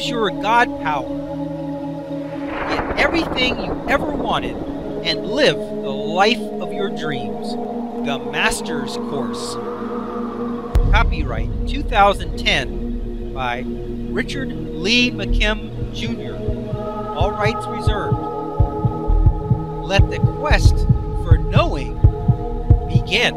your God power. Get everything you ever wanted and live the life of your dreams. The Master's Course. Copyright 2010 by Richard Lee McKim Jr. All rights reserved. Let the quest for knowing begin.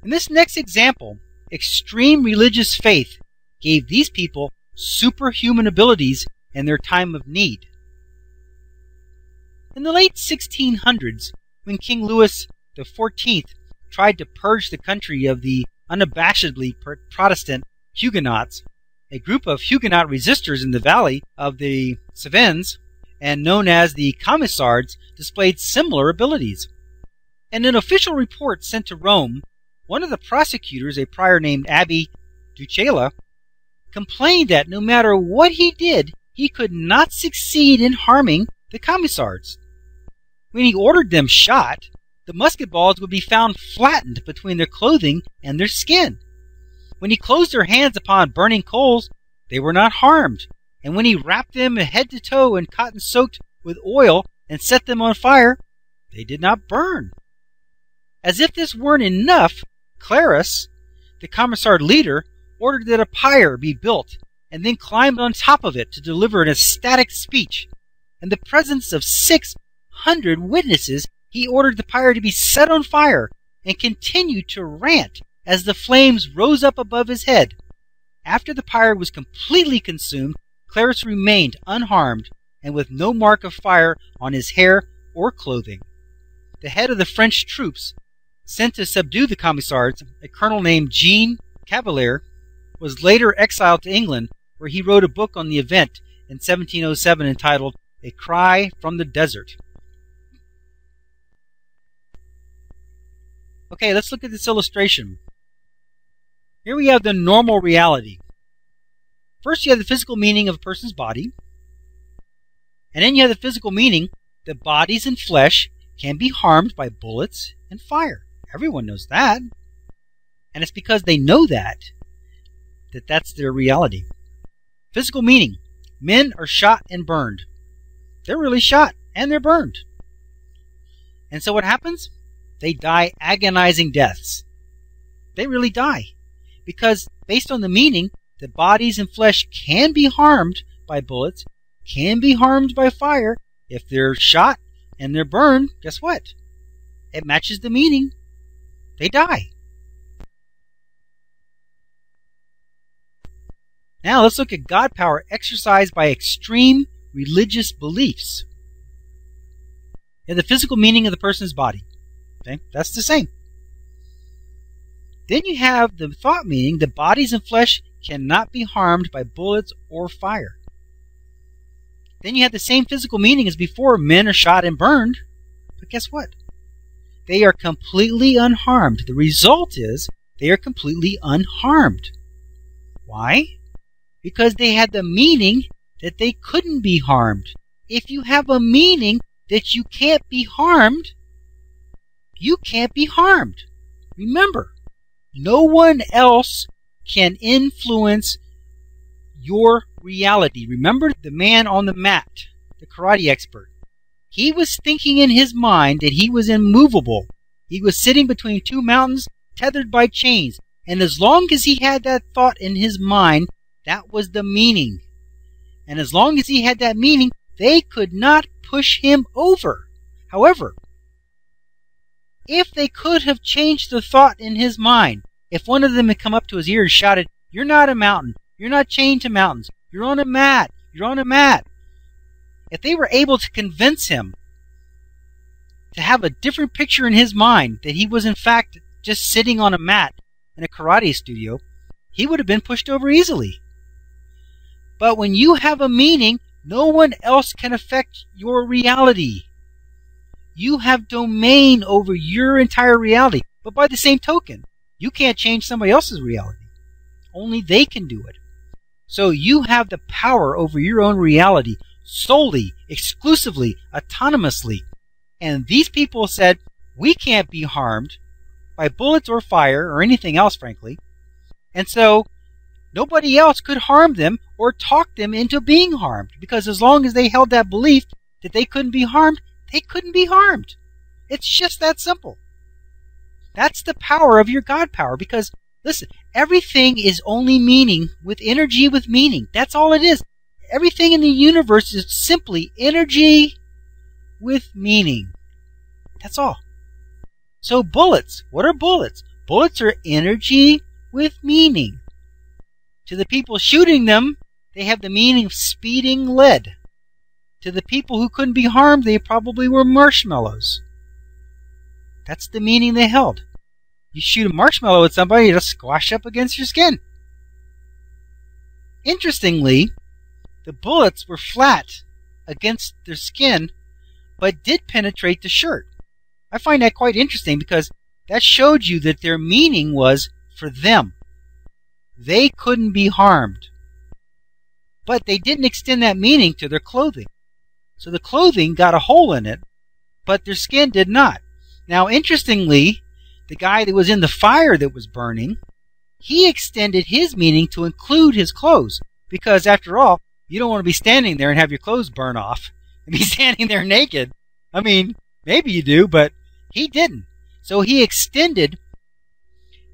In this next example, extreme religious faith gave these people superhuman abilities in their time of need. In the late 1600s, when King Louis XIV tried to purge the country of the unabashedly Protestant Huguenots, a group of Huguenot resistors in the valley of the Cevennes, and known as the Camisards, displayed similar abilities. In an official report sent to Rome, one of the prosecutors, a prior named Abbé Duchela, complained that no matter what he did, he could not succeed in harming the Camisards. When he ordered them shot, the musket balls would be found flattened between their clothing and their skin. When he closed their hands upon burning coals, they were not harmed, and when he wrapped them head to toe in cotton soaked with oil and set them on fire, they did not burn. As if this weren't enough, Clarus, the Camisard leader, ordered that a pyre be built and then climbed on top of it to deliver an ecstatic speech. In the presence of 600 witnesses, he ordered the pyre to be set on fire and continued to rant as the flames rose up above his head. After the pyre was completely consumed, Clarus remained unharmed and with no mark of fire on his hair or clothing. The head of the French troops sent to subdue the Camisards, a colonel named Jean Cavalier, was later exiled to England, where he wrote a book on the event in 1707 entitled A Cry from the Desert. Okay, let's look at this illustration. Here we have the normal reality. First you have the physical meaning of a person's body, and then you have the physical meaning that bodies and flesh can be harmed by bullets and fire. Everyone knows that. And it's because they know that that's their reality. Physical meaning. Men are shot and burned. They're really shot and they're burned. And so what happens? They die agonizing deaths. They really die. Because based on the meaning that bodies and flesh can be harmed by bullets, can be harmed by fire, if they're shot and they're burned, guess what? It matches the meaning. They die. Now let's look at God power exercised by extreme religious beliefs. And the physical meaning of the person's body. Okay, that's the same. Then you have the thought meaning that bodies and flesh cannot be harmed by bullets or fire. Then you have the same physical meaning as before. Men are shot and burned. But guess what? They are completely unharmed. The result is they are completely unharmed. Why? Because they had the meaning that they couldn't be harmed. If you have a meaning that you can't be harmed, you can't be harmed. Remember, no one else can influence your reality. Remember the man on the mat, the karate expert. He was thinking in his mind that he was immovable. He was sitting between two mountains, tethered by chains. And as long as he had that thought in his mind, that was the meaning. And as long as he had that meaning, they could not push him over. However, if they could have changed the thought in his mind, if one of them had come up to his ear and shouted, "You're not a mountain. You're not chained to mountains. You're on a mat. You're on a mat." If they were able to convince him to have a different picture in his mind, that he was in fact just sitting on a mat in a karate studio, he would have been pushed over easily. But when you have a meaning, no one else can affect your reality. You have domain over your entire reality. But by the same token, you can't change somebody else's reality. Only they can do it. So you have the power over your own reality solely, exclusively, autonomously. And these people said, we can't be harmed by bullets or fire or anything else, frankly. And so nobody else could harm them or talk them into being harmed, because as long as they held that belief that they couldn't be harmed, they couldn't be harmed. It's just that simple. That's the power of your God power, because, listen, everything is only meaning with energy with meaning. That's all it is. Everything in the universe is simply energy with meaning. That's all. So bullets, what are bullets? Bullets are energy with meaning. To the people shooting them, they have the meaning of speeding lead. To the people who couldn't be harmed, they probably were marshmallows. That's the meaning they held. You shoot a marshmallow at somebody, it'll squash up against your skin. Interestingly, the bullets were flat against their skin, but did penetrate the shirt. I find that quite interesting, because that showed you that their meaning was for them. They couldn't be harmed. But they didn't extend that meaning to their clothing. So the clothing got a hole in it, but their skin did not. Now, interestingly, the guy that was in the fire that was burning, he extended his meaning to include his clothes. Because after all, you don't want to be standing there and have your clothes burn off and be standing there naked. I mean, maybe you do, but he didn't. So he extended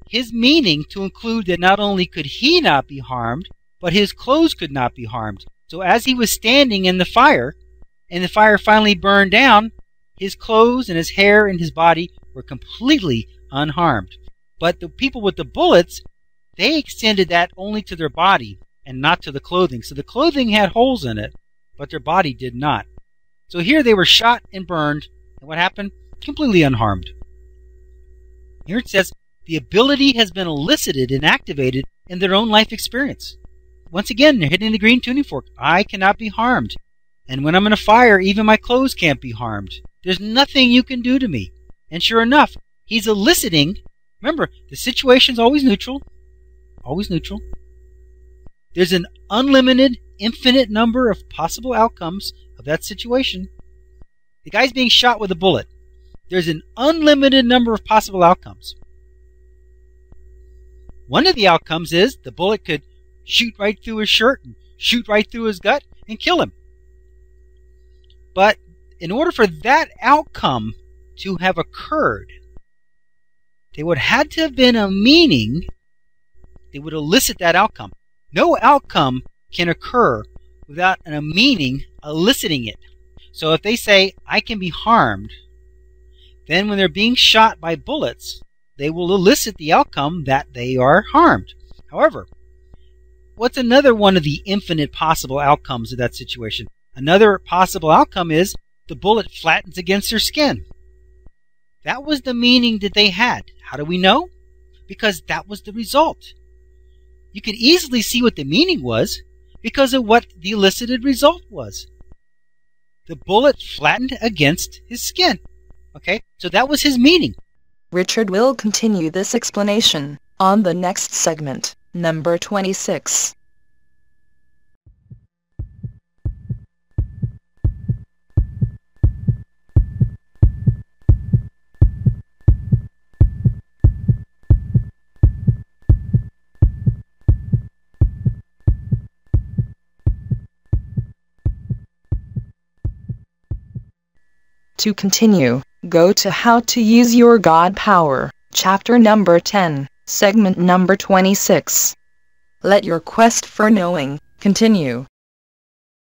his meaning to include that not only could he not be harmed, but his clothes could not be harmed. So as he was standing in the fire, and the fire finally burned down, his clothes and his hair and his body were completely unharmed. But the people with the bullets, they extended that only to their body and not to the clothing. So the clothing had holes in it, but their body did not. So here they were shot and burned, and what happened? Completely unharmed. Here it says, the ability has been elicited and activated in their own life experience. Once again, they're hitting the green tuning fork. I cannot be harmed. And when I'm in a fire, even my clothes can't be harmed. There's nothing you can do to me. And sure enough, he's eliciting. Remember, the situation's always neutral. Always neutral. There's an unlimited, infinite number of possible outcomes of that situation. The guy's being shot with a bullet. There's an unlimited number of possible outcomes. One of the outcomes is the bullet could shoot right through his shirt and shoot right through his gut and kill him. But in order for that outcome to have occurred, there would have had to have been a meaning that would elicit that outcome. No outcome can occur without a meaning eliciting it. So if they say, I can be harmed, then when they're being shot by bullets, they will elicit the outcome that they are harmed. However, what's another one of the infinite possible outcomes of that situation? Another possible outcome is the bullet flattens against their skin. That was the meaning that they had. How do we know? Because that was the result. You could easily see what the meaning was because of what the elicited result was. The bullet flattened against his skin. Okay, so that was his meaning. Richard will continue this explanation on the next segment, number 26. To continue, go to How to Use Your God Power, chapter number 10, segment number 26. Let your quest for knowing continue.